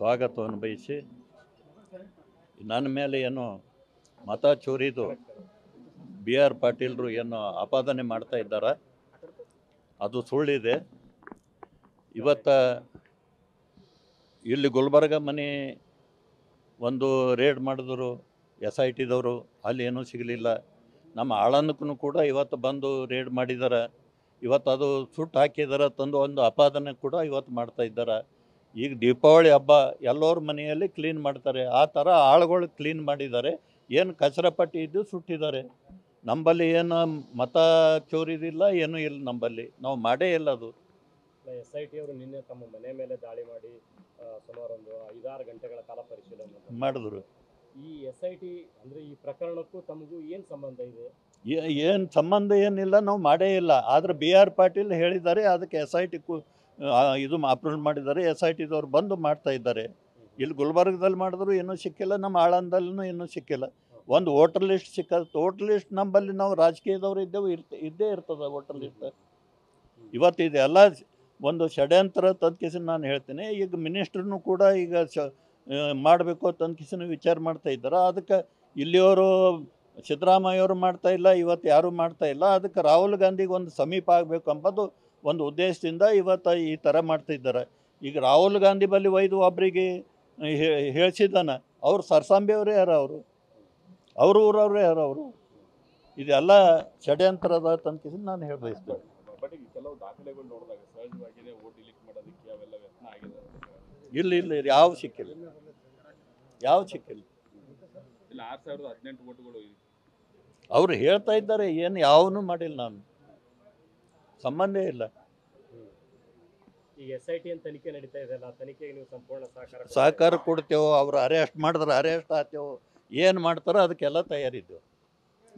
ಸ್ವಾಗತವನ್ನು ಬಯಸಿ ನನ್ನ ಮೇಲೆ ಏನು ಮತ ಚೋರಿದು ಬಿ ಆರ್ ಪಾಟೀಲ್ರು ಏನು ಆಪಾದನೆ ಮಾಡ್ತಾ ಇದ್ದಾರೆ ಅದು ಸುಳ್ಳಿದೆ. ಇವತ್ತು ಇಲ್ಲಿ ಗುಲ್ಬರ್ಗ ಮನೆ ಒಂದು ರೇಡ್ ಮಾಡಿದ್ರು SITದವರು, ಅಲ್ಲಿ ಏನೂ ಸಿಗಲಿಲ್ಲ. ನಮ್ಮ ಆಳಂದಕ್ಕೂ ಕೂಡ ಇವತ್ತು ಬಂದು ರೇಡ್ ಮಾಡಿದ್ದಾರೆ. ಇವತ್ತು ಅದು ಸುಟ್ಟು ಹಾಕಿದ್ದಾರೆ ತಂದು ಒಂದು ಆಪಾದನೆ ಕೂಡ ಇವತ್ತು ಮಾಡ್ತಾ ಇದ್ದಾರೆ. ಈಗ ದೀಪಾವಳಿ ಹಬ್ಬ ಎಲ್ಲರ ಮನೆಯಲ್ಲಿ ಕ್ಲೀನ್ ಮಾಡ್ತಾರೆ, ಆ ಥರ ಆಳುಗಳು ಕ್ಲೀನ್ ಮಾಡಿದ್ದಾರೆ. ಏನು ಕಚರ ಪಟ್ಟಿ ಇದ್ದು ಸುಟ್ಟಿದ್ದಾರೆ. ನಂಬಲ್ಲಿ ಏನು ಮತ ಚೋರಿದಿಲ್ಲ, ಏನೂ ಇಲ್ಲ. ನಂಬಲ್ಲಿ ನಾವು ಮಾಡೇ ಇಲ್ಲ. ಅದು SIT ಅವರು ನಿನ್ನೆ ತಮ್ಮ ಮನೆ ಮೇಲೆ ದಾಳಿ ಮಾಡಿ ಸುಮಾರು ಒಂದು 5-6 ಗಂಟೆಗಳ ಕಾಲ ಪರಿಶೀಲನೆ ಮಾಡಿದ್ರು. ಈ SIT ಅಂದರೆ ಈ ಪ್ರಕರಣಕ್ಕೂ ತಮಗೂ ಏನು ಸಂಬಂಧ ಇದೆ? ಏನು ಸಂಬಂಧ ಏನಿಲ್ಲ, ನಾವು ಮಾಡೇ ಇಲ್ಲ. ಆದರೆ ಬಿ ಆರ್ ಪಾಟೀಲ್ ಹೇಳಿದ್ದಾರೆ, ಅದಕ್ಕೆ SIT ಇದು ಅಪ್ರೂವ್ ಮಾಡಿದ್ದಾರೆ. SITದವ್ರು ಬಂದು ಮಾಡ್ತಾ ಇದ್ದಾರೆ. ಇಲ್ಲಿ ಗುಲ್ಬರ್ಗದಲ್ಲಿ ಮಾಡಿದ್ರು ಏನೂ ಸಿಕ್ಕಿಲ್ಲ, ನಮ್ಮ ಆಳಂದಲ್ಲೂ ಏನೂ ಸಿಕ್ಕಿಲ್ಲ. ಒಂದು ವೋಟರ್ ಲಿಸ್ಟ್ ಸಿಕ್ಕ, ವೋಟರ್ ಲಿಸ್ಟ್ ನಂಬಲ್ಲಿ ನಾವು ರಾಜಕೀಯದವರು ಇದ್ದೇವೆ, ಇದ್ದೇ ಇರ್ತದೆ ವೋಟರ್ ಲಿಸ್ಟ್. ಇವತ್ತು ಇದೆಲ್ಲ ಒಂದು ಷಡ್ಯಂತ್ರ ತಂದ್ಕಿಸಿ ನಾನು ಹೇಳ್ತೀನಿ. ಈಗ ಮಿನಿಸ್ಟ್ರನ್ನು ಕೂಡ ಈಗ ಮಾಡಬೇಕು ತಂದ್ಕಿಸಿನ ವಿಚಾರ ಮಾಡ್ತಾ ಇದ್ದಾರೆ. ಅದಕ್ಕೆ ಇಲ್ಲಿಯವರು ಸಿದ್ದರಾಮಯ್ಯವರು ಮಾಡ್ತಾ ಇಲ್ಲ, ಇವತ್ತು ಯಾರೂ ಮಾಡ್ತಾ ಇಲ್ಲ. ಅದಕ್ಕೆ ರಾಹುಲ್ ಗಾಂಧಿಗೆ ಒಂದು ಸಮೀಪ ಆಗಬೇಕು ಎಂಬುದು ಒಂದು ಉದ್ದೇಶದಿಂದ ಇವತ್ತು ಈ ಥರ ಮಾಡ್ತಾ ಇದ್ದಾರೆ. ಈಗ ರಾಹುಲ್ ಗಾಂಧಿ ಬಳಿ ಒಯ್ದು ಒಬ್ಬರಿಗೆ ಹೇಳಿಸಿದ್ದಾನೆ, ಅವ್ರು ಸರ್ಸಾಂಬೆಯವರೇ ಯಾರು, ಅವ್ರ ಊರವ್ರೇ ಯಾರು ಅವರು. ಇದೆಲ್ಲ ಷಡ್ಯಂತ್ರದ ತನಕ ನಾನು ಹೇಳಿ ಬಯಸ್ತೇನೆ. ಬಟ್ ಈಗ ಕೆಲವು ದಾಖಲೆಗಳು ನೋಡಿದಾಗ ಸಹಜವಾಗಿಯೇ ವೋಟ್ ಡಿಲೀಟ್ ಮಾಡೋದಕ್ಕೆ ಅವೆಲ್ಲ ಯತ್ನ ಆಗಿದೆ. ಇಲ್ಲ ಯಾವ ಸಿಕ್ಕಿಲ್ಲ. ಇಲ್ಲ 6018 ವೋಟ್ಗಳು ಅವರು ಹೇಳ್ತಾ ಇದ್ದಾರೆ, ಏನು ಯಾವನು ಮಾಡಿಲ್ಲ, ನಾನು ಸಂಬಂಧ ಇಲ್ಲ. ಈಗ SIT ಅಂತ ತನಿಖೆ ನಡೀತಾ ಇದೆಯಲ್ಲ, ತನಿಖೆಗೆ ನೀವು ಸಂಪೂರ್ಣ ಸಹಕಾರ ಕೊಡ್ತೇವೆ. ಅವರು ಅರೆಸ್ಟ್ ಮಾಡಿದ್ರೆ ಅರೆಸ್ಟ್ ಆಗ್ತೇವೆ, ಏನು ಮಾಡ್ತಾರೋ ಅದಕ್ಕೆಲ್ಲ ತಯಾರಿದ್ದೆವು.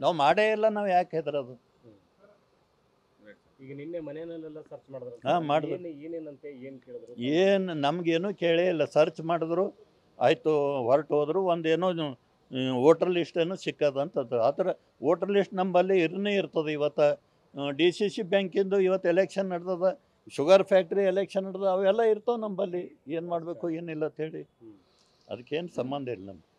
ನಾವು ಮಾಡೇ ಇಲ್ಲ, ನಾವು ಯಾಕೆ ಹೆದರೋದು? ಈಗ ನಿನ್ನೆ ಮನೆಯಲ್ಲೆಲ್ಲ ಸರ್ಚ್ ಮಾಡಿದ್ರು. ಮಾಡಿದ್ರು. ಏನೇನಂತೆ ಏನು ಕೇಳಿದ್ರು? ಏನು ನಮಗೇನು ಕೇಳೇ ಇಲ್ಲ. ಸರ್ಚ್ ಮಾಡಿದ್ರು, ಆಯಿತು, ಹೊರಟು ಹೋದ್ರು. ಒಂದೇನೋ ವೋಟರ್ ಲಿಸ್ಟ್ ಏನೋ ಸಿಕ್ಕದಂಥದ್ದು. ಆ ಥರ ವೋಟರ್ ಲಿಸ್ಟ್ ನಂಬಲ್ಲಿ ಇರನೇ ಇರ್ತದೆ. ಇವತ್ತು DCC ಬ್ಯಾಂಕಿಂದು ಇವತ್ತು ಎಲೆಕ್ಷನ್ ನಡೆದದ, ಶುಗರ್ ಫ್ಯಾಕ್ಟ್ರಿ ಎಲೆಕ್ಷನ್ ನಡೆದ, ಅವೆಲ್ಲ ಇರ್ತಾವೆ ನಂಬಲ್ಲಿ. ಏನು ಮಾಡಬೇಕು ಏನಿಲ್ಲ ಅಂತೇಳಿ ಅದಕ್ಕೇನು ಸಂಬಂಧ ಇಲ್ಲ ನಮ್ಗೆ.